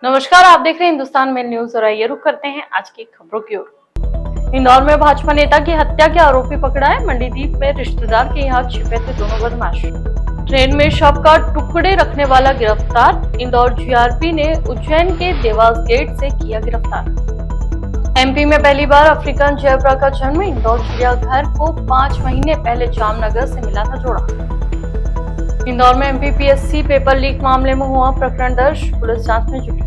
नमस्कार, आप देख रहे हैं हिंदुस्तान में न्यूज और आइए रुक करते हैं आज की खबरों की ओर। इंदौर में भाजपा नेता की हत्या के आरोपी पकड़ा है। मंडीदीप में रिश्तेदार के यहाँ छिपे थे दोनों बदमाश। ट्रेन में शव का टुकड़े रखने वाला गिरफ्तार। इंदौर जीआरपी ने उज्जैन के देवास गेट से किया गिरफ्तार। एमपी में पहली बार अफ्रीकन जेब्रा का जन्म। इंदौर चिड़ियाघर को 5 महीने पहले जामनगर से मिला था जोड़ा। इंदौर में एमपीपीएससी पेपर लीक मामले में हुआ प्रकरण दर्ज, पुलिस जांच में जुटी।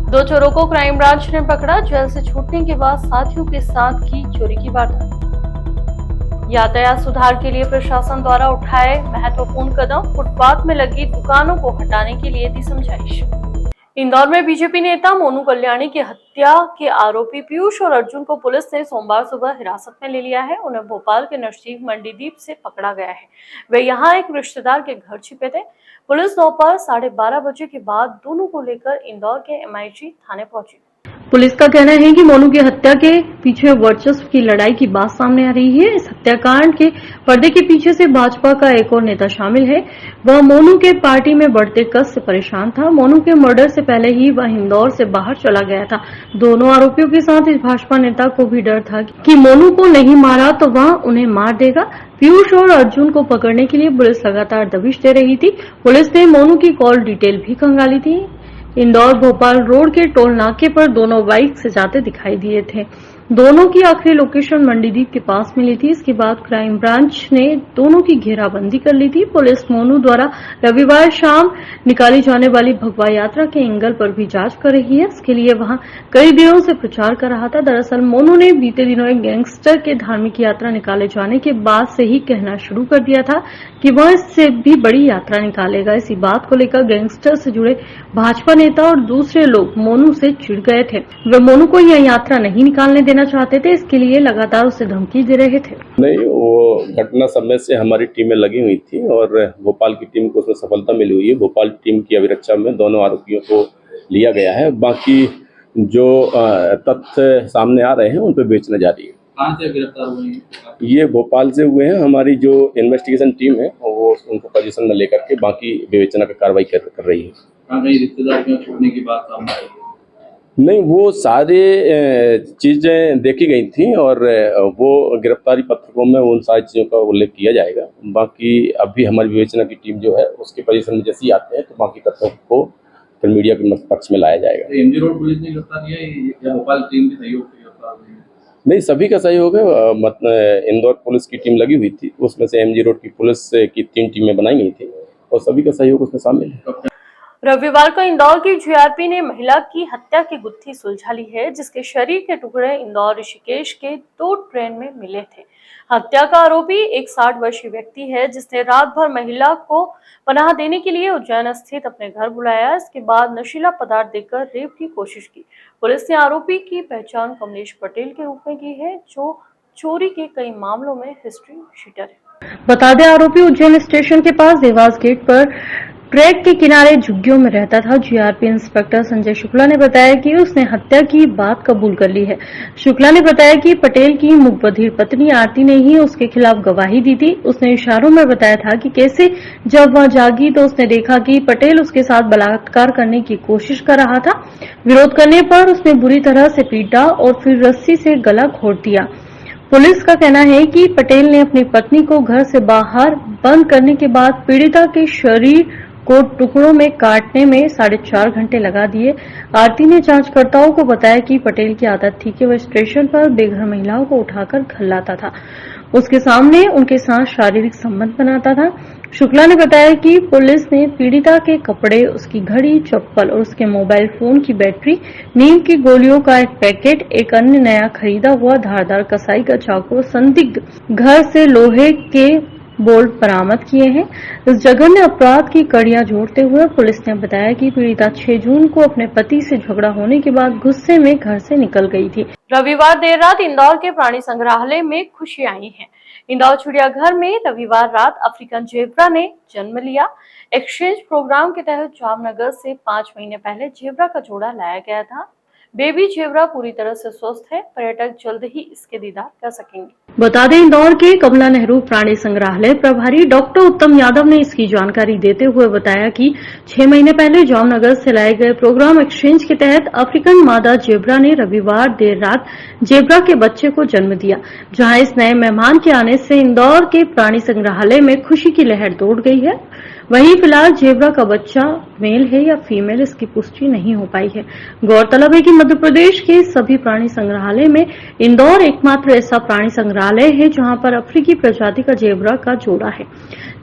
2 चोरों को क्राइम ब्रांच ने पकड़ा। जेल से छूटने के बाद साथियों के साथ की चोरी की वारदात। यातायात सुधार के लिए प्रशासन द्वारा उठाए महत्वपूर्ण कदम। फुटपाथ में लगी दुकानों को हटाने के लिए दी समझाइश। इंदौर में बीजेपी नेता मोनू कल्याणी की हत्या के आरोपी पीयूष और अर्जुन को पुलिस ने सोमवार सुबह हिरासत में ले लिया है। उन्हें भोपाल के नजदीक मंडीदीप से पकड़ा गया है। वे यहां एक रिश्तेदार के घर छिपे थे। पुलिस दोपहर 12:30 बजे के बाद दोनों को लेकर इंदौर के एमआईजी थाने पहुंची। पुलिस का कहना है कि मोनू की हत्या के पीछे वर्चस्व की लड़ाई की बात सामने आ रही है। इस हत्याकांड के पर्दे के पीछे से भाजपा का एक और नेता शामिल है। वह मोनू के पार्टी में बढ़ते कष्ट से परेशान था। मोनू के मर्डर से पहले ही वह इंदौर से बाहर चला गया था। दोनों आरोपियों के साथ इस भाजपा नेता को भी डर था कि मोनू को नहीं मारा तो वह उन्हें मार देगा। पीयूष और अर्जुन को पकड़ने के लिए पुलिस लगातार दबिश दे रही थी। पुलिस ने मोनू की कॉल डिटेल भी खंगाली थी। इंदौर भोपाल रोड के टोल नाके पर दोनों बाइक से जाते दिखाई दिए थे। दोनों की आखिरी लोकेशन मंडीदीप के पास मिली थी। इसके बाद क्राइम ब्रांच ने दोनों की घेराबंदी कर ली थी। पुलिस मोनू द्वारा रविवार शाम निकाली जाने वाली भगवा यात्रा के एंगल पर भी जांच कर रही है। इसके लिए वहां कई दिनों से प्रचार कर रहा था। दरअसल मोनू ने बीते दिनों एक गैंगस्टर के धार्मिक यात्रा निकाले जाने के बाद से ही कहना शुरू कर दिया था कि वह इससे भी बड़ी यात्रा निकालेगा। इसी बात को लेकर गैंगस्टर से जुड़े भाजपा नेता और दूसरे लोग मोनू से चिढ़ गए थे। वे मोनू को यह यात्रा नहीं निकालने देना चाहते थे। इसके लिए लगातार उसे धमकी दे रहे थे। नहीं, वो घटना समय से हमारी टीमें लगी हुई थी और भोपाल की टीम को उसमें सफलता मिली हुई है। भोपाल टीम की अभिरक्षा में दोनों आरोपियों को लिया गया है। बाकी जो तथ्य सामने आ रहे हैं उन पर बेचना जारी है। कहाँ से गिरफ्तार हुए हैं? ये भोपाल से हुए हैं। हमारी जो इन्वेस्टिगेशन टीम है वो उनको पोजीशन में लेकर के बाकी विवेचना की कार्रवाई कर रही है। कहीं रिश्तेदार के छूटने की बात सामने आई है? नहीं, वो सारे चीजें देखी गई थी और वो गिरफ्तारी पत्रकों में उन सारी चीजों का उल्लेख किया जाएगा। बाकी अभी हमारी विवेचना की टीम जो है उसके पोजीशन में जैसे ही आते हैं तो बाकी तथ्यों को फिर मीडिया के पक्ष में लाया जाएगा। एमजी रोड पुलिस ने गिरफ्तार किया है या भोपाल टीम के सहयोग से गिरफ्तार हुई है? नहीं, सभी का सहयोग है। इंदौर पुलिस की टीम लगी हुई थी, उसमें से एमजी रोड की पुलिस की 3 टीमें बनाई गई थी और सभी का सहयोग उसमें शामिल है। रविवार को इंदौर की जीआरपी ने महिला की हत्या की गुत्थी सुलझा ली है, जिसके शरीर के टुकड़े इंदौर ऋषिकेश के 2 ट्रेन में मिले थे। हत्या का आरोपी एक 60 वर्षीय व्यक्ति है, जिसने रात भर महिला को पनाह देने के लिए उज्जैन स्थित अपने घर बुलाया। इसके बाद नशीला पदार्थ देकर रेप की कोशिश की। पुलिस ने आरोपी की पहचान कमलेश पटेल के रूप में की है, जो चोरी के कई मामलों में हिस्ट्री शीटर है। बता दें, आरोपी उज्जैन स्टेशन के पास देवास गेट पर ट्रैक के किनारे झुग्गियों में रहता था। जीआरपी इंस्पेक्टर संजय शुक्ला ने बताया कि उसने हत्या की बात कबूल कर ली है। शुक्ला ने बताया कि पटेल की मुखबधिर पत्नी आरती ने ही उसके खिलाफ गवाही दी थी। उसने इशारों में बताया था कि कैसे जब वह जागी तो उसने देखा कि पटेल उसके साथ बलात्कार करने की कोशिश कर रहा था। विरोध करने पर उसने बुरी तरह से पीटा और फिर रस्सी से गला घोट दिया। पुलिस का कहना है कि पटेल ने अपनी पत्नी को घर से बाहर बंद करने के बाद पीड़िता के शरीर को टुकड़ों में काटने में 4.5 घंटे लगा दिए। आरती ने जांचकर्ताओं को बताया कि पटेल की आदत थी कि वह स्टेशन पर बेघर महिलाओं को उठाकर घर लाता था, उसके सामने उनके साथ शारीरिक संबंध बनाता था। शुक्ला ने बताया कि पुलिस ने पीड़िता के कपड़े, उसकी घड़ी, चप्पल और उसके मोबाइल फोन की बैटरी, नींद की गोलियों का एक पैकेट, एक अन्य नया खरीदा हुआ धारदार कसाई का चाकू, संदिग्ध घर से लोहे के बोल्ट बरामद किए हैं। इस जघन्य अपराध की कड़ियां जोड़ते हुए पुलिस ने बताया कि पीड़िता 6 जून को अपने पति से झगड़ा होने के बाद गुस्से में घर से निकल गई थी। रविवार देर रात इंदौर के प्राणी संग्रहालय में खुशी आई है। इंदौर चिड़ियाघर में रविवार रात अफ्रीकन जेब्रा ने जन्म लिया। एक्सचेंज प्रोग्राम के तहत जामनगर से 5 महीने पहले जेब्रा का जोड़ा लाया गया था। बेबी जेब्रा पूरी तरह से स्वस्थ है। पर्यटक जल्द ही इसके दीदार कर सकेंगे। बता दें, इंदौर के कमला नेहरू प्राणी संग्रहालय प्रभारी डॉक्टर उत्तम यादव ने इसकी जानकारी देते हुए बताया कि 6 महीने पहले जामनगर से लाए गए प्रोग्राम एक्सचेंज के तहत अफ्रीकन मादा जेब्रा ने रविवार देर रात जेब्रा के बच्चे को जन्म दिया, जहां इस नए मेहमान के आने से इंदौर के प्राणी संग्रहालय में खुशी की लहर दौड़ गई है। वहीं फिलहाल जेब्रा का बच्चा मेल है या फीमेल, इसकी पुष्टि नहीं हो पाई है। गौरतलब है कि मध्य प्रदेश के सभी प्राणी संग्रहालय में इंदौर एकमात्र ऐसा प्राणी संग्रहालय है जहां पर अफ्रीकी प्रजाति का जेब्रा का जोड़ा है।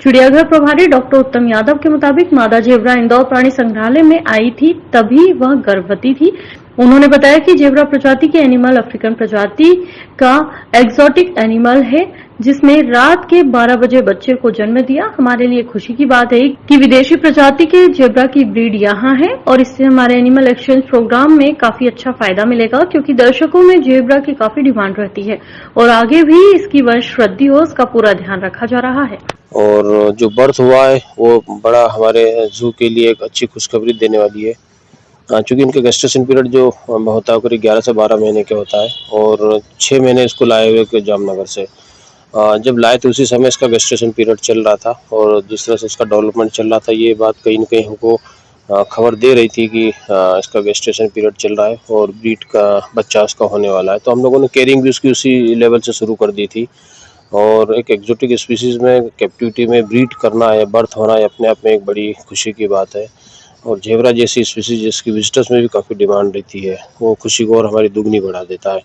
चिड़ियाघर प्रभारी डॉक्टर उत्तम यादव के मुताबिक मादा जेब्रा इंदौर प्राणी संग्रहालय में आई थी, तभी वह गर्भवती थी। उन्होंने बताया कि जेब्रा प्रजाति के एनिमल अफ्रीकन प्रजाति का एक्सोटिक एनिमल है, जिसमें रात के 12 बजे बच्चे को जन्म दिया। हमारे लिए खुशी की बात है कि विदेशी प्रजाति के जेब्रा की ब्रीड यहाँ है और इससे हमारे एनिमल एक्सचेंज प्रोग्राम में काफी अच्छा फायदा मिलेगा, क्योंकि दर्शकों में जेब्रा की काफी डिमांड रहती है और आगे भी इसकी वंश वृद्धि हो, इसका पूरा ध्यान रखा जा रहा है। और जो बर्थ हुआ है वो बड़ा हमारे जू के लिए एक अच्छी खुशखबरी देने वाली है, चूँकि इनका गेस्टेशन पीरियड जो होता है करीब 11 से 12 महीने का होता है और 6 महीने इसको लाए हुए जामनगर से। जब लाए थे उसी समय इसका गेस्टेशन पीरियड चल रहा था और जिस तरह से इसका डेवलपमेंट चल रहा था, ये बात कहीं न कहीं हमको खबर दे रही थी कि इसका गेस्टेशन पीरियड चल रहा है और ब्रीड का बच्चा उसका होने वाला है। तो हम लोगों ने केयरिंग भी उसकी उसी लेवल से शुरू कर दी थी और एक एक्जोटिक स्पीसीज में कैप्टिविटी में ब्रीड करना या बर्थ होना अपने आप में एक बड़ी खुशी की बात है। और जेब्रा जैसी स्पीसीज जिसकी विजिटर्स में भी काफ़ी डिमांड रहती है, वो खुशी को और हमारी दुगनी बढ़ा देता है।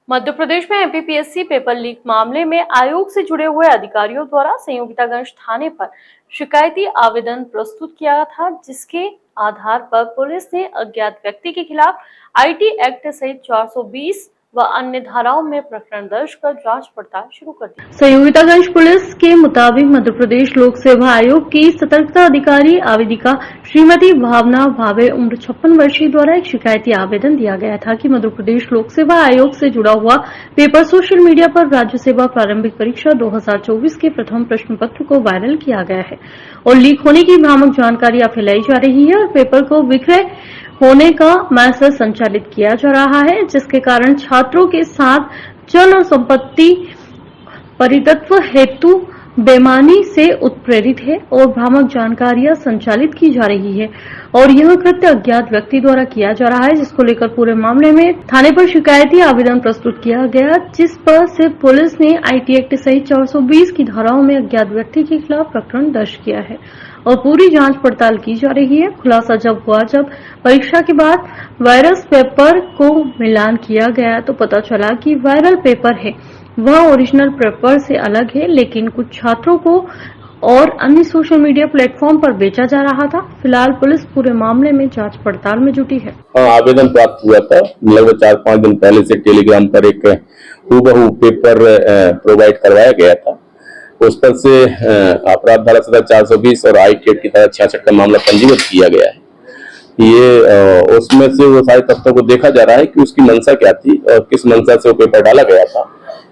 मध्य प्रदेश में एमपीपीएससी पेपर लीक मामले में आयोग से जुड़े हुए अधिकारियों द्वारा संयोगितागंज थाने पर शिकायती आवेदन प्रस्तुत किया था, जिसके आधार पर पुलिस ने अज्ञात व्यक्ति के खिलाफ आईटी एक्ट सहित 420 व अन्य धाराओं में प्रकरण दर्ज कर जांच पड़ताल शुरू कर दी। संयोगितागंज पुलिस के मुताबिक मध्य प्रदेश लोक सेवा आयोग की सतर्कता अधिकारी आवेदिका श्रीमती भावना भावे उम्र 56 वर्षीय द्वारा एक शिकायती आवेदन दिया गया था कि मध्य प्रदेश लोक सेवा आयोग से जुड़ा हुआ पेपर सोशल मीडिया पर राज्य सेवा प्रारंभिक परीक्षा 2024 के प्रथम प्रश्न पत्र को वायरल किया गया है और लीक होने की भ्रामक जानकारियां फैलाई जा रही है और पेपर को विक्रय होने का मैसेज संचालित किया जा रहा है, जिसके कारण छात्रों के साथ चल और संपत्ति परितत्व हेतु बेईमानी से उत्प्रेरित है और भ्रामक जानकारियां संचालित की जा रही है और यह कृत्य अज्ञात व्यक्ति द्वारा किया जा रहा है, जिसको लेकर पूरे मामले में थाने पर शिकायती आवेदन प्रस्तुत किया गया, जिस पर से पुलिस ने आईटी एक्ट सहित 420 की धाराओं में अज्ञात व्यक्ति के खिलाफ प्रकरण दर्ज किया है और पूरी जांच पड़ताल की जा रही है। खुलासा जब हुआ, जब परीक्षा के बाद वायरस पेपर को मिलान किया गया तो पता चला कि वायरल पेपर है वह ओरिजिनल पेपर से अलग है, लेकिन कुछ छात्रों को और अन्य सोशल मीडिया प्लेटफॉर्म पर बेचा जा रहा था। फिलहाल पुलिस पूरे मामले में जांच पड़ताल में जुटी है। आवेदन प्राप्त हुआ था लगभग 4-5 दिन पहले से टेलीग्राम पर एक हूबहू पेपर प्रोवाइड करवाया गया था। उस पर से अपराध धारा 420 और आईटी एक्ट की धारा 66 का मामला पंजीबद्ध किया गया है। ये उसमें से वो सारे तथ्यों को देखा जा रहा है कि उसकी मंशा क्या थी और किस मंशा से वो पेपर डाला गया था।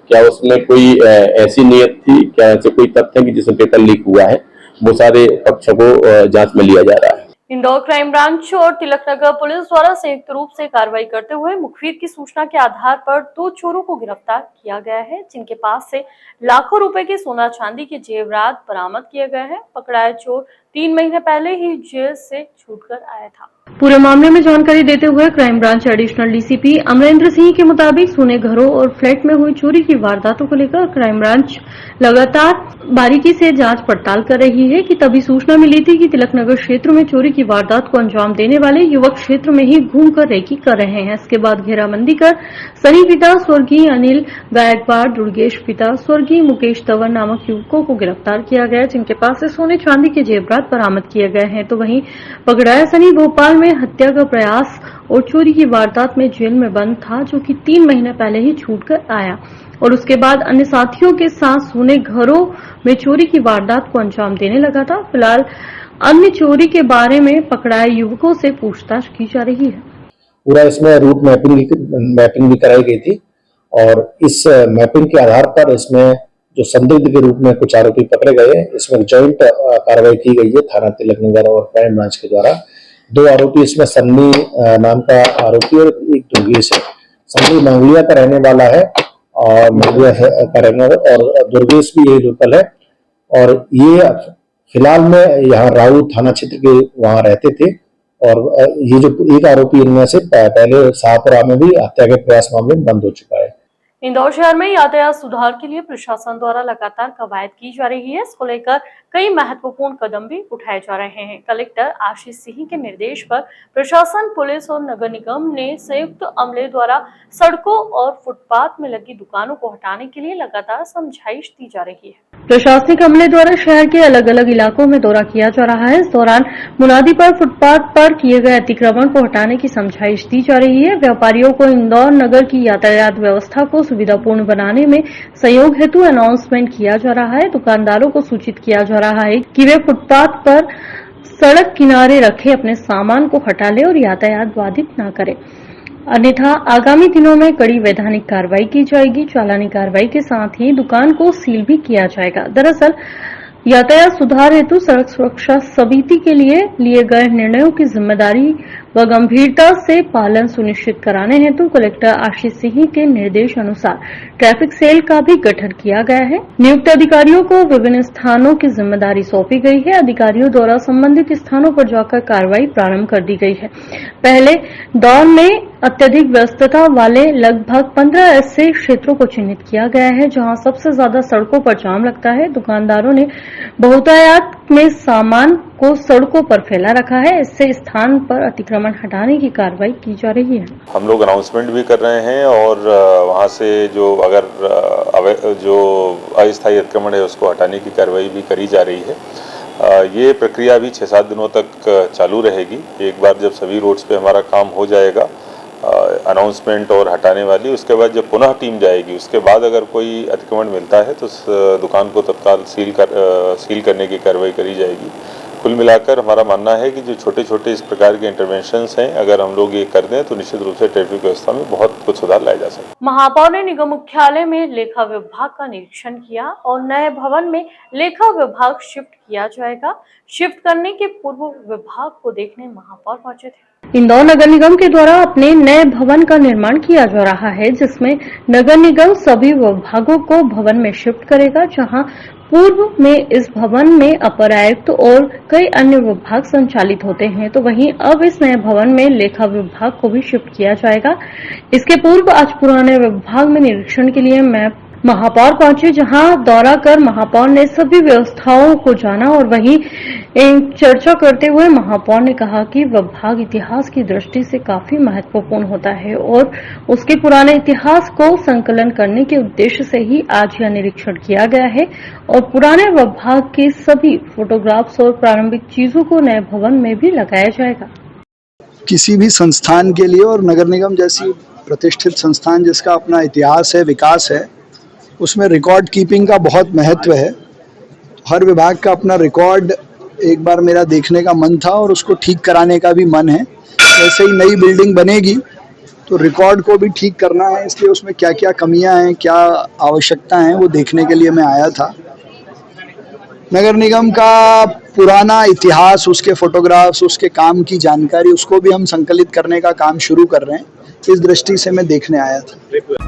क्या उसमें कोई ऐसी नियत थी, क्या ऐसे कोई तथ्य कि जिसमें पेपर लीक हुआ है, वो सारे पक्षों को जांच में लिया जा रहा है। इंदौर क्राइम ब्रांच और तिलकनगर पुलिस द्वारा संयुक्त रूप से कार्रवाई करते हुए मुखबिर की सूचना के आधार पर 2 चोरों को गिरफ्तार किया गया है, जिनके पास से लाखों रुपए के सोना चांदी के जेवरात बरामद किए गए हैं। पकड़ाया चोर 3 महीने पहले ही जेल से छूटकर आया था। पूरे मामले में जानकारी देते हुए crime branch additional DCP Amarendra Singh के मुताबिक सोने घरों और फ्लैट में हुई चोरी की वारदातों को लेकर क्राइम ब्रांच लगातार बारीकी से जांच पड़ताल कर रही है कि तभी सूचना मिली थी कि तिलकनगर क्षेत्र में चोरी की वारदात को अंजाम देने वाले युवक क्षेत्र में ही घूमकर रेकी कर रहे हैं। इसके बाद घेराबंदी कर सनी पिता स्वर्गीय अनिल गायकवाड़, दुर्गेश पिता स्वर्गीय मुकेश तंवर नामक युवकों को गिरफ्तार किया गया, जिनके पास से सोने चांदी के जेवरात बरामद किए गए हैं। तो वहीं पकड़ाया सनी भोपाल में हत्या का प्रयास और चोरी की वारदात में जेल में बंद था, जो कि 3 महीने पहले ही छूटकर आया और उसके बाद अन्य साथियों के साथ सोने घरों में चोरी की वारदात को अंजाम देने लगा था। फिलहाल अन्य चोरी के बारे में पकड़ाए युवकों से पूछताछ की जा रही है। पूरा इसमें रूट मैपिंग भी कराई गई थी और इस मैपिंग के आधार पर इसमें जो संदिग्ध के रूप में कुछ आरोपी पकड़े गए। इसमें जॉइंट कार्रवाई की गई है थाना तिलकनगर और क्राइम ब्रांच के द्वारा, दो आरोपी इसमें सन्नी नाम का आरोपी और एक दुर्गेश है। सन्नी मंगलिया का रहने वाला है और मंगलिया का रहने वाला और दुर्गेश भी यही लोकल है और ये फिलहाल में यहाँ राऊ थाना क्षेत्र के वहां रहते थे और ये जो एक आरोपी इनमें से पहले शाहपुरा में भी हत्या के प्रयास मामले में बंद हो चुका है। इंदौर शहर में यातायात सुधार के लिए प्रशासन द्वारा लगातार कवायद की जा रही है। इसको लेकर कई महत्वपूर्ण कदम भी उठाए जा रहे हैं। कलेक्टर आशीष सिंह के निर्देश पर प्रशासन, पुलिस और नगर निगम ने संयुक्त अमले द्वारा सड़कों और फुटपाथ में लगी दुकानों को हटाने के लिए लगातार समझाइश दी जा रही है। प्रशासनिक अमले द्वारा शहर के अलग अलग इलाकों में दौरा किया जा रहा है। इस दौरान मुनादी पर फुटपाथ पर किए गए अतिक्रमण को हटाने की समझाइश दी जा रही है। व्यापारियों को इंदौर नगर की यातायात व्यवस्था को सुविधापूर्ण बनाने में सहयोग हेतु अनाउंसमेंट किया जा रहा है। दुकानदारों को सूचित किया जा रहा है कि वे फुटपाथ पर सड़क किनारे रखे अपने सामान को हटा लें और यातायात बाधित न करें, अन्यथा आगामी दिनों में कड़ी वैधानिक कार्रवाई की जाएगी। चालानी कार्रवाई के साथ ही दुकान को सील भी किया जाएगा। दरअसल यातायात सुधार हेतु सड़क सुरक्षा समिति के लिए गए निर्णयों की जिम्मेदारी व गंभीरता से पालन सुनिश्चित कराने हेतु कलेक्टर आशीष सिंह के निर्देश अनुसार ट्रैफिक सेल का भी गठन किया गया है। नियुक्त अधिकारियों को विभिन्न स्थानों की जिम्मेदारी सौंपी गई है। अधिकारियों द्वारा संबंधित स्थानों पर जाकर कार्रवाई प्रारंभ कर दी गई है। पहले दौर में अत्यधिक व्यस्तता वाले लगभग 15 ऐसे क्षेत्रों को चिन्हित किया गया है जहां सबसे ज्यादा सड़कों पर जाम लगता है। दुकानदारों ने बहुतायत में सामान को सड़कों पर फैला रखा है। इससे स्थान पर अतिक्रमण हटाने की कार्रवाई की जा रही है। हम लोग अनाउंसमेंट भी कर रहे हैं और वहां से जो अगर जो अस्थायी अतिक्रमण है उसको हटाने की कार्रवाई भी करी जा रही है। ये प्रक्रिया भी 6-7 दिनों तक चालू रहेगी। एक बार जब सभी रोड्स पे हमारा काम हो जाएगा अनाउंसमेंट और हटाने वाली, उसके बाद जब पुनः टीम जाएगी उसके बाद अगर कोई अतिक्रमण मिलता है तो उस दुकान को तत्काल सील करने की कार्रवाई करी जाएगी। कुल मिलाकर हमारा मानना है कि जो छोटे छोटे इस प्रकार के इंटरवेंशंस हैं अगर हम लोग ये कर दें तो निश्चित रूप से ट्रैफिक व्यवस्था में बहुत कुछ सुधार लाया जा सकता है। महापौर ने निगम मुख्यालय में लेखा विभाग का निरीक्षण किया और नए भवन में लेखा विभाग शिफ्ट किया जाएगा। शिफ्ट करने के पूर्व विभाग को देखने महापौर पहुंचे थे। इंदौर नगर निगम के द्वारा अपने नए भवन का निर्माण किया जा रहा है, जिसमें नगर निगम सभी विभागों को भवन में शिफ्ट करेगा। जहां पूर्व में इस भवन में अपर आयुक्त और कई अन्य विभाग संचालित होते हैं, तो वहीं अब इस नए भवन में लेखा विभाग को भी शिफ्ट किया जाएगा। इसके पूर्व आज पुराने विभाग में निरीक्षण के लिए महापौर पहुंचे, जहां दौरा कर महापौर ने सभी व्यवस्थाओं को जाना और वहीं चर्चा करते हुए महापौर ने कहा कि विभाग इतिहास की दृष्टि से काफी महत्वपूर्ण होता है और उसके पुराने इतिहास को संकलन करने के उद्देश्य से ही आज यह निरीक्षण किया गया है और पुराने विभाग के सभी फोटोग्राफ्स और प्रारंभिक चीजों को नए भवन में भी लगाया जाएगा। किसी भी संस्थान के लिए और नगर निगम जैसी प्रतिष्ठित संस्थान जिसका अपना इतिहास है, विकास है, उसमें रिकॉर्ड कीपिंग का बहुत महत्व है। हर विभाग का अपना रिकॉर्ड एक बार मेरा देखने का मन था और उसको ठीक कराने का भी मन है। जैसे ही नई बिल्डिंग बनेगी तो रिकॉर्ड को भी ठीक करना है, इसलिए उसमें क्या क्या कमियां हैं, क्या आवश्यकता है, वो देखने के लिए मैं आया था। नगर निगम का पुराना इतिहास, उसके फोटोग्राफ्स, उसके काम की जानकारी, उसको भी हम संकलित करने का काम शुरू कर रहे हैं। इस दृष्टि से मैं देखने आया था।